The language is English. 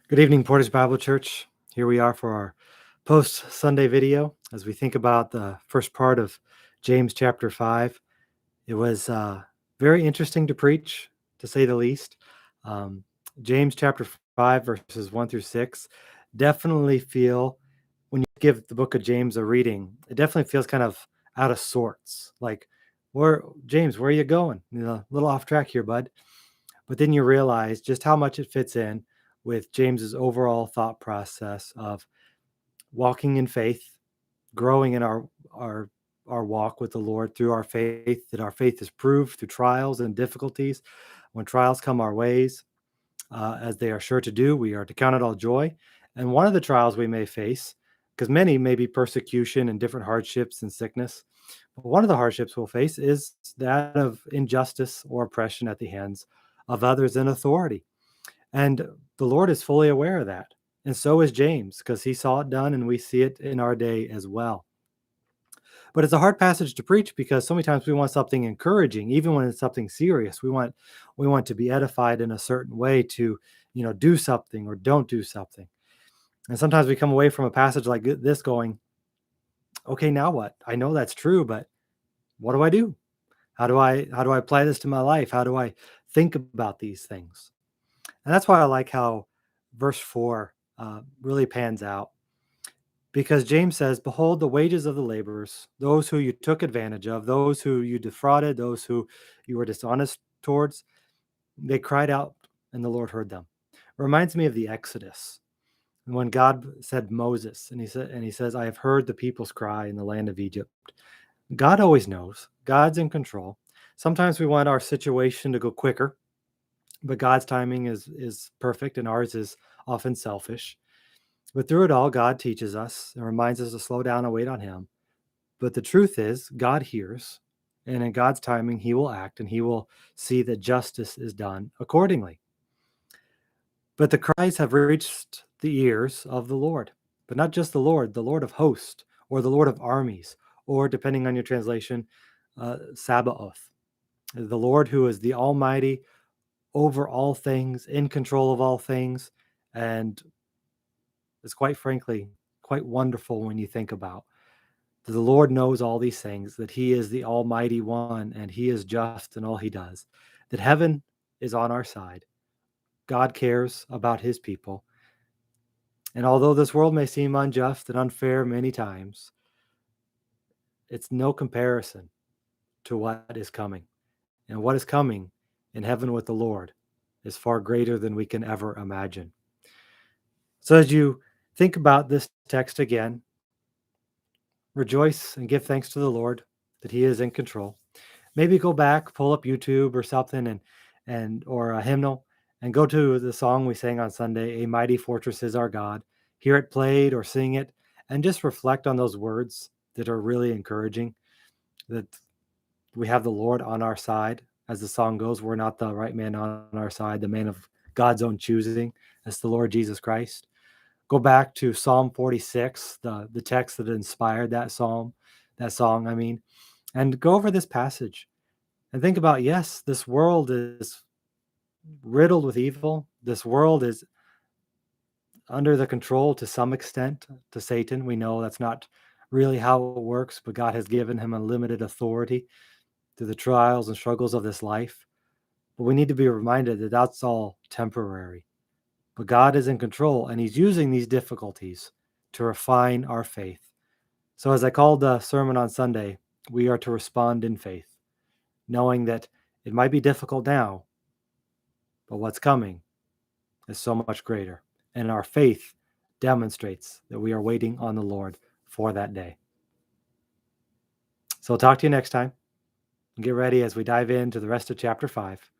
Good evening, Portage Bible Church. Here we are for our post Sunday video as we think about the first part of James chapter 5. It was very interesting to preach, to say the least. Um, James chapter 5, verses 1 through 6, definitely feel when you give the book of James a reading, it definitely feels kind of out of sorts. Like, James, where are you going? A little off track here, bud. But then you realize just how much it fits in with James's overall thought process of walking in faith, growing in our walk with the Lord through our faith, that our faith is proved through trials and difficulties. When trials come our ways, as they are sure to do, we are to count it all joy. And one of the trials we may face, because many may be persecution and different hardships and sickness, but one of the hardships we'll face is that of injustice or oppression at the hands of others in authority. And the Lord is fully aware of that. And so is James, because he saw it done and we see it in our day as well. But it's a hard passage to preach because so many times we want something encouraging, even when it's something serious. We want to be edified in a certain way to, do something or don't do something. And sometimes we come away from a passage like this going, okay, now what? I know that's true, but what do I do? How do I apply this to my life? How do I think about these things? And that's why I like how verse 4 really pans out because James says, "Behold, the wages of the laborers, those who you took advantage of, those who you defrauded, those who you were dishonest towards, they cried out, and the Lord heard them." Reminds me of the Exodus when God said Moses, and he says, "I have heard the people's cry in the land of Egypt." God always knows. God's in control. Sometimes we want our situation to go quicker, but God's timing is perfect, and ours is often selfish. But through it all, God teaches us and reminds us to slow down and wait on Him. But the truth is, God hears, and in God's timing, He will act and He will see that justice is done accordingly. But the cries have reached the ears of the Lord, but not just the Lord of hosts, or the Lord of armies, or depending on your translation, Sabaoth, the Lord who is the Almighty over all things, in control of all things, and is quite frankly quite wonderful when you think about that the Lord knows all these things, that He is the Almighty One, and He is just in all He does, that heaven is on our side. God cares about His people. And although this world may seem unjust and unfair many times, it's no comparison to what is coming. And what is coming in heaven with the Lord is far greater than we can ever imagine. So as you think about this text again, rejoice and give thanks to the Lord that He is in control. Maybe go back, pull up YouTube or something and or a hymnal and go to the song we sang on Sunday, "A Mighty Fortress is Our God." Hear it played or sing it and just reflect on those words that are really encouraging, that we have the Lord on our side. As the song goes, we're not the right man on our side, the man of God's own choosing. That's the Lord Jesus Christ. Go back to Psalm 46, the text that inspired that song, I mean, and go over this passage and think about, yes, this world is riddled with evil. This world is under the control to some extent to Satan. We know that's not really how it works, but God has given him unlimited authority through the trials and struggles of this life. But we need to be reminded that that's all temporary. But God is in control, and He's using these difficulties to refine our faith. So, as I called the sermon on Sunday, we are to respond in faith, knowing that it might be difficult now, but what's coming is so much greater. And our faith demonstrates that we are waiting on the Lord for that day. So, I'll talk to you next time. And get ready as we dive into the rest of chapter 5.